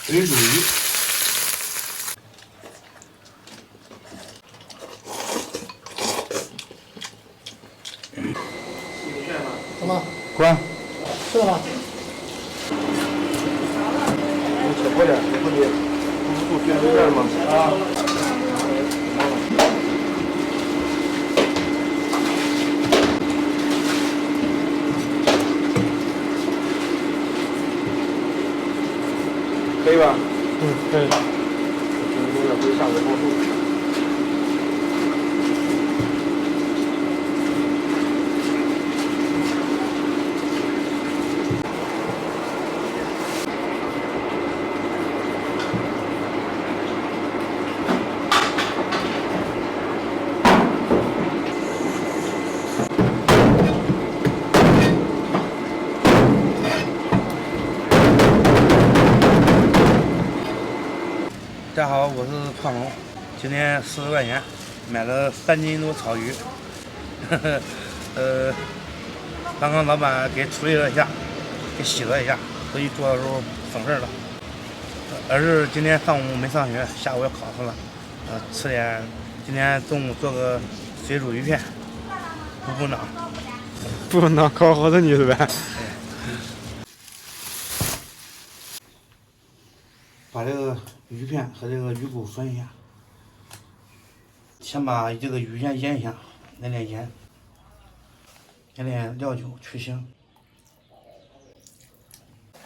水煮鱼。怎么？关。吃了吗？切破点，以后你不做水煮面吗？啊。可以吧？可以。有点会下个高速。大家好，我是胖龙，今天40块钱买了3斤多草鱼，刚刚老板给处理了一下，给洗了一下，所以做的时候省事了。儿子今天上午没上学，下午要考试了，吃点，今天中午做个水煮鱼片，补脑。不能考好的你是呗？把这个鱼片和这个鱼骨分一下，先把这个鱼先腌一下，来点盐，来点料酒去腥。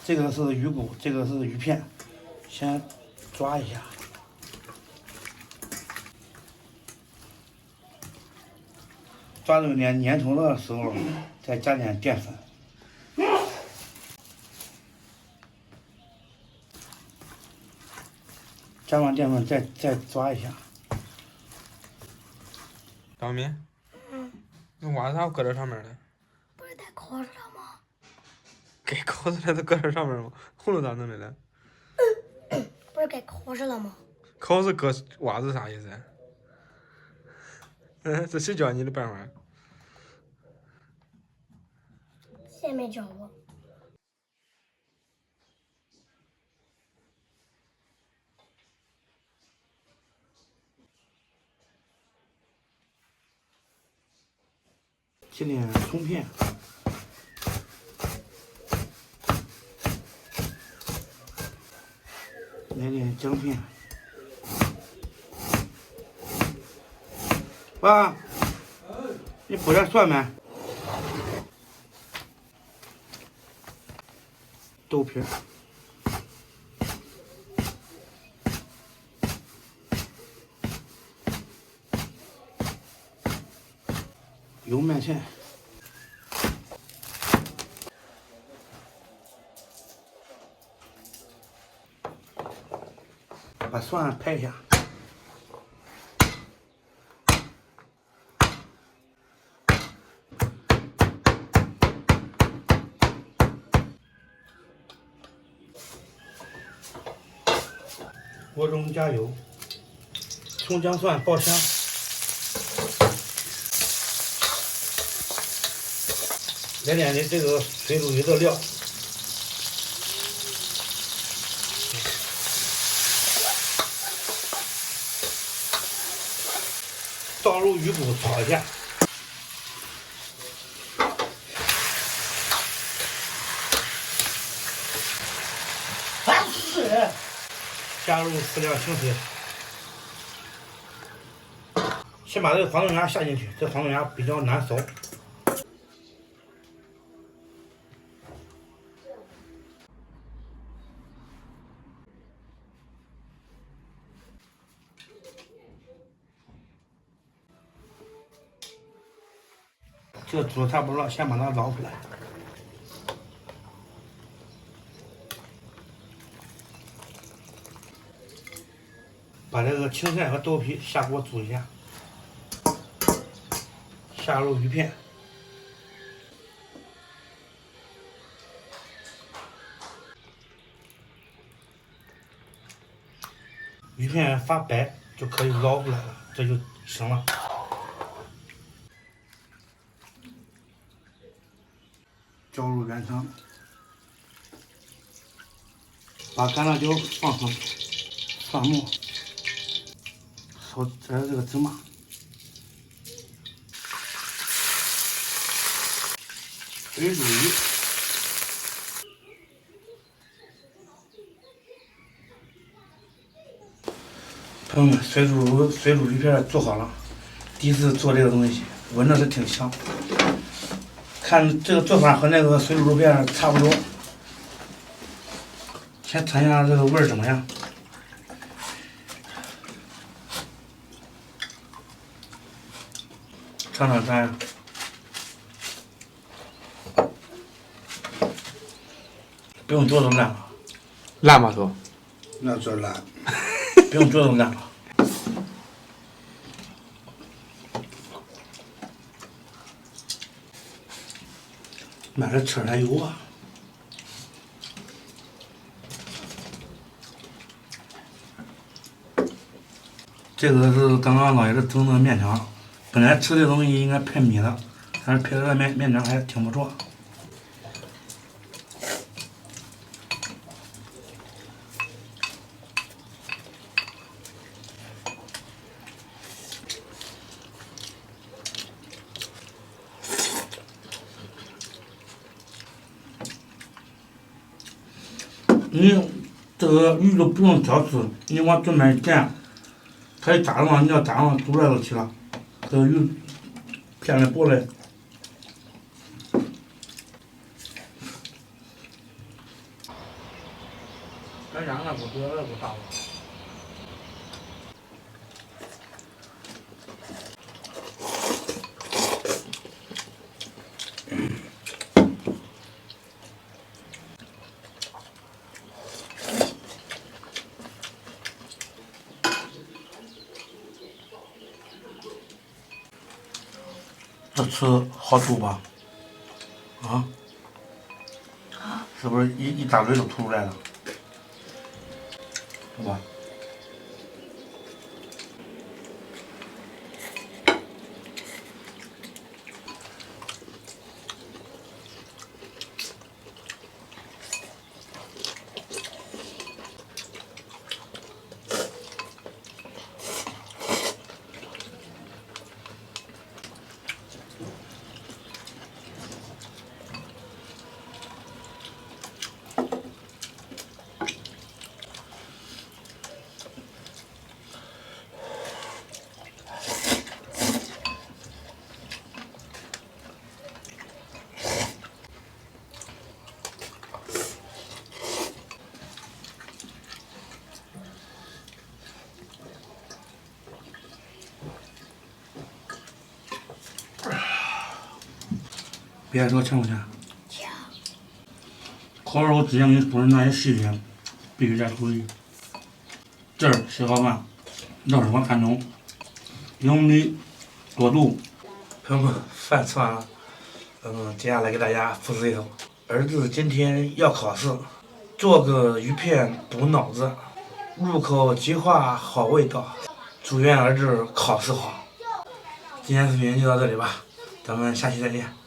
这个是鱼骨，这个是鱼片，先抓一下，抓到粘稠的时候，再加点淀粉。加完淀粉再抓一下。小米，那袜子咋搁这上面呢？不是带烤着了吗？给烤出来都搁这上面吗？葫芦咋弄的呢？不是该烤着了吗？烤是搁袜子啥意思？这谁教你的办法？谁没教我？切点葱片，来点姜片。爸，你剥点蒜没？豆皮，油麦菜，把蒜拍一下。锅中加油，葱姜蒜爆香，来点的这个水煮鱼的料，倒入鱼骨炒一下，加入适量清水。先把这个黄豆芽下进去，这黄豆芽比较难熟。这个煮的差不多了，先把它捞出来。把这个青菜和豆皮下锅煮一下，下入鱼片，鱼片发白就可以捞出来了，这就行了。浇入原汤，把干辣椒放上，蒜末，烧点这个芝麻，水煮鱼。朋友们，水煮鱼片做好了，第一次做这个东西，闻着是挺香。看这个做法和那个水煮肉片差不多，先尝一下这个味儿怎么样？尝尝看，不用做这么烂了，烂吗哥？那叫烂。不用做这么烂了。买的吃还油啊！这个是刚刚老爷子蒸的面条，本来吃这东西应该配米的，但是配的面条还挺不错。你这个鱼都不用挑刺，你往准备煎，可以炸的话，你要炸的话煮来就行了。这个鱼片的薄嘞。咱两个不多，那不大了。这吃好吐吧？啊？是不是一大嘴都吐出来了？是吧？别说强不强？强。烤肉之前给你说的那些细节，必须得注意。这儿写好饭，要是我看中，用米多度。朋友们，饭吃完了，接下来给大家复习一下。儿子今天要考试，做个鱼片补脑子，入口即化好味道。祝愿儿子考试好。今天视频就到这里吧，咱们下期再见。